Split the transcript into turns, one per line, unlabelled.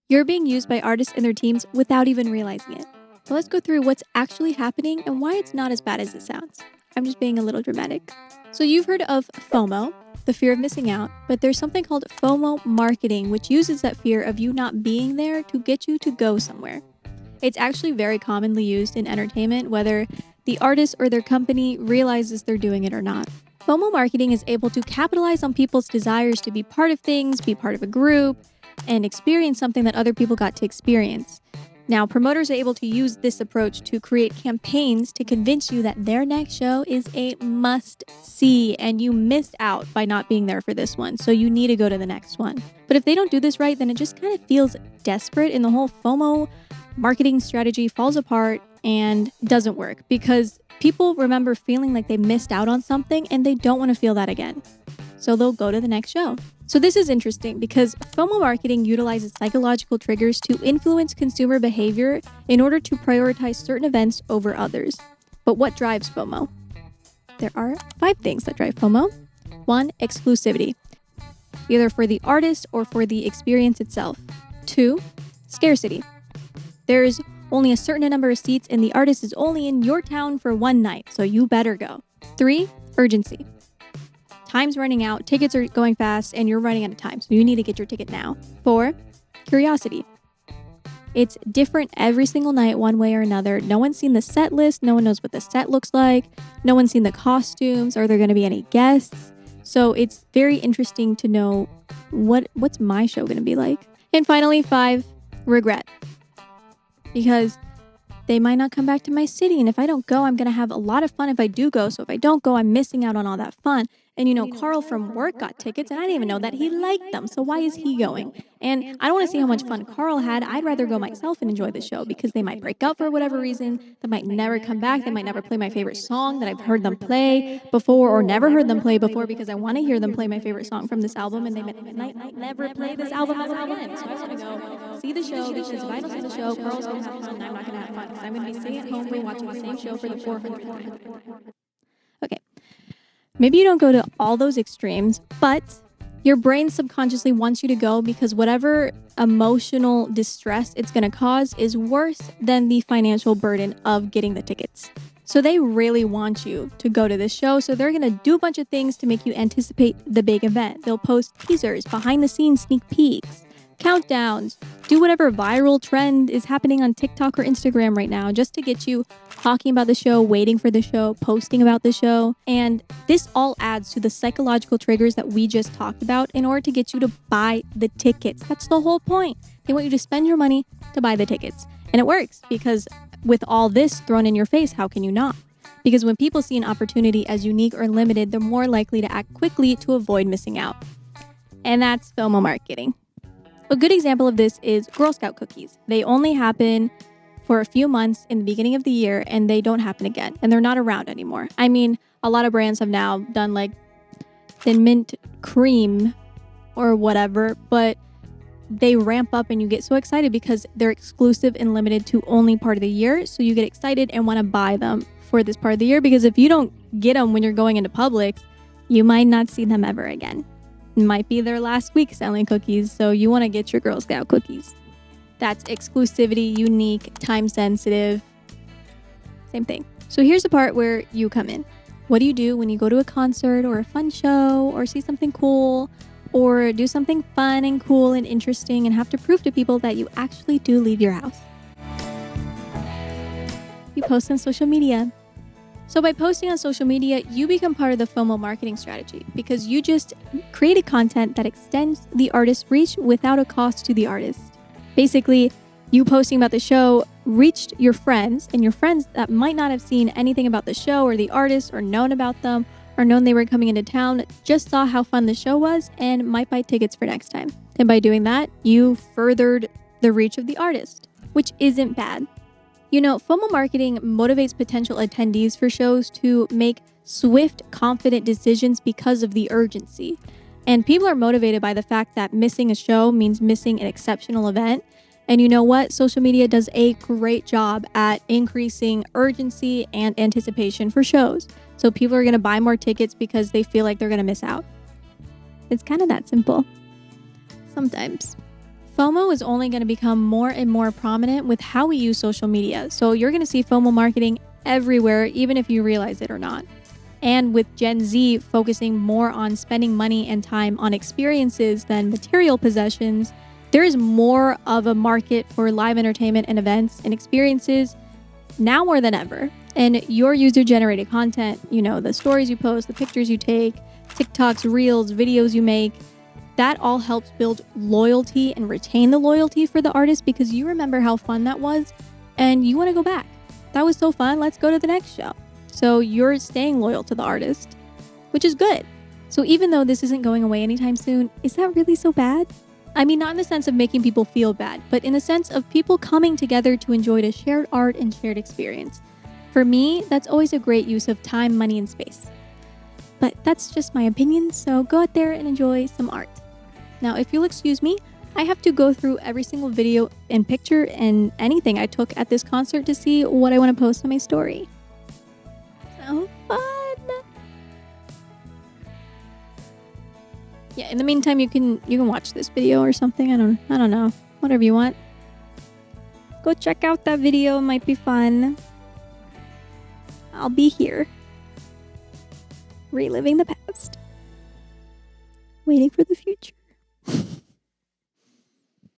You're being used by artists and their teams without even realizing it. But let's go through what's actually happening and why it's not as bad as it sounds. I'm just being a little dramatic. So you've heard of FOMO, the fear of missing out, but there's something called FOMO marketing, which uses that fear of you not being there to get you to go somewhere. It's actually very commonly used in entertainment, whether the artist or their company realizes they're doing it or not. FOMO marketing is able to capitalize on people's desires to be part of things, be part of a group, and experience something that other people got to experience. Now, promoters are able to use this approach to create campaigns to convince you that their next show is a must-see, and you missed out by not being there for this one, so you need to go to the next one. But if they don't do this right, then it just kind of feels desperate, and the whole FOMO marketing strategy falls apart and doesn't work because people remember feeling like they missed out on something and they don't want to feel that again. So they'll go to the next show. So this is interesting because FOMO marketing utilizes psychological triggers to influence consumer behavior in order to prioritize certain events over others. But what drives FOMO? There are 5 things that drive FOMO. 1, exclusivity, either for the artist or for the experience itself. 2, scarcity. There's only a certain number of seats and the artist is only in your town for one night, so you better go. 3, urgency. Time's running out, tickets are going fast, and you're running out of time, so you need to get your ticket now. 4, curiosity. It's different every single night, one way or another. No one's seen the set list, no one knows what the set looks like, no one's seen the costumes, are there going to be any guests? So it's very interesting to know what's my show going to be like. And finally, 5, regret. Because they might not come back to my city, and if I don't go, I'm going to have a lot of fun if I do go. So if I don't go, I'm missing out on all that fun. And Carl from work got tickets, and I didn't even know that he liked them. So why is he going? And I don't want to see how much fun Carl had. I'd rather go myself and enjoy the show because they might break up for whatever reason. They might never come back. They might never play my favorite song that I've heard them play before or never heard them play before because I want to hear them play my favorite song from this album, and they might never play this album ever again. So I want to go see the show because if I don't see the show, Carl's going to have fun and I'm not going to have fun because I'm going to be sitting at home rewatching the same show for the 400th time. Okay. Maybe you don't go to all those extremes, but your brain subconsciously wants you to go because whatever emotional distress it's going to cause is worse than the financial burden of getting the tickets. So they really want you to go to this show, so they're going to do a bunch of things to make you anticipate the big event. They'll post teasers, behind-the-scenes sneak peeks, countdowns, do whatever viral trend is happening on TikTok or Instagram right now just to get you talking about the show, waiting for the show, posting about the show. And this all adds to the psychological triggers that we just talked about in order to get you to buy the tickets. That's the whole point. They want you to spend your money to buy the tickets. And it works because with all this thrown in your face, how can you not? Because when people see an opportunity as unique or limited, they're more likely to act quickly to avoid missing out. And that's FOMO marketing. A good example of this is Girl Scout cookies. They only happen for a few months in the beginning of the year and they don't happen again and they're not around anymore. I mean, a lot of brands have now done like Thin Mint cream or whatever, but they ramp up and you get so excited because they're exclusive and limited to only part of the year. So you get excited and want to buy them for this part of the year because if you don't get them when you're going into Publix, you might not see them ever again. It might be their last week selling cookies, so you want to get your Girl Scout cookies. That's exclusivity, unique, time sensitive, same thing. So here's the part where you come in. What do you do when you go to a concert or a fun show or see something cool or do something fun and cool and interesting and have to prove to people that you actually do leave your house? You post on social media. So by posting on social media, you become part of the FOMO marketing strategy because you just created content that extends the artist's reach without a cost to the artist. Basically, you posting about the show reached your friends, and your friends that might not have seen anything about the show or the artist or known about them or known they were coming into town just saw how fun the show was and might buy tickets for next time. And by doing that, you furthered the reach of the artist, which isn't bad. FOMO marketing motivates potential attendees for shows to make swift, confident decisions because of the urgency. And people are motivated by the fact that missing a show means missing an exceptional event. And you know what? Social media does a great job at increasing urgency and anticipation for shows. So people are going to buy more tickets because they feel like they're going to miss out. It's kind of that simple. Sometimes. FOMO is only going to become more and more prominent with how we use social media. So you're going to see FOMO marketing everywhere, even if you realize it or not. And with Gen Z focusing more on spending money and time on experiences than material possessions, there is more of a market for live entertainment and events and experiences now more than ever. And your user-generated content, the stories you post, the pictures you take, TikToks, Reels, videos you make, that all helps build loyalty and retain the loyalty for the artist because you remember how fun that was and you want to go back. That was so fun. Let's go to the next show. So you're staying loyal to the artist, which is good. So even though this isn't going away anytime soon, is that really so bad? I mean, not in the sense of making people feel bad, but in the sense of people coming together to enjoy a shared art and shared experience. For me, that's always a great use of time, money, and space. But that's just my opinion, so go out there and enjoy some art. Now, if you'll excuse me, I have to go through every single video and picture and anything I took at this concert to see what I want to post on my story. So fun! Yeah, in the meantime, you can watch this video or something. I don't know. Whatever you want. Go check out that video. It might be fun. I'll be here. Reliving the past. Waiting for the future.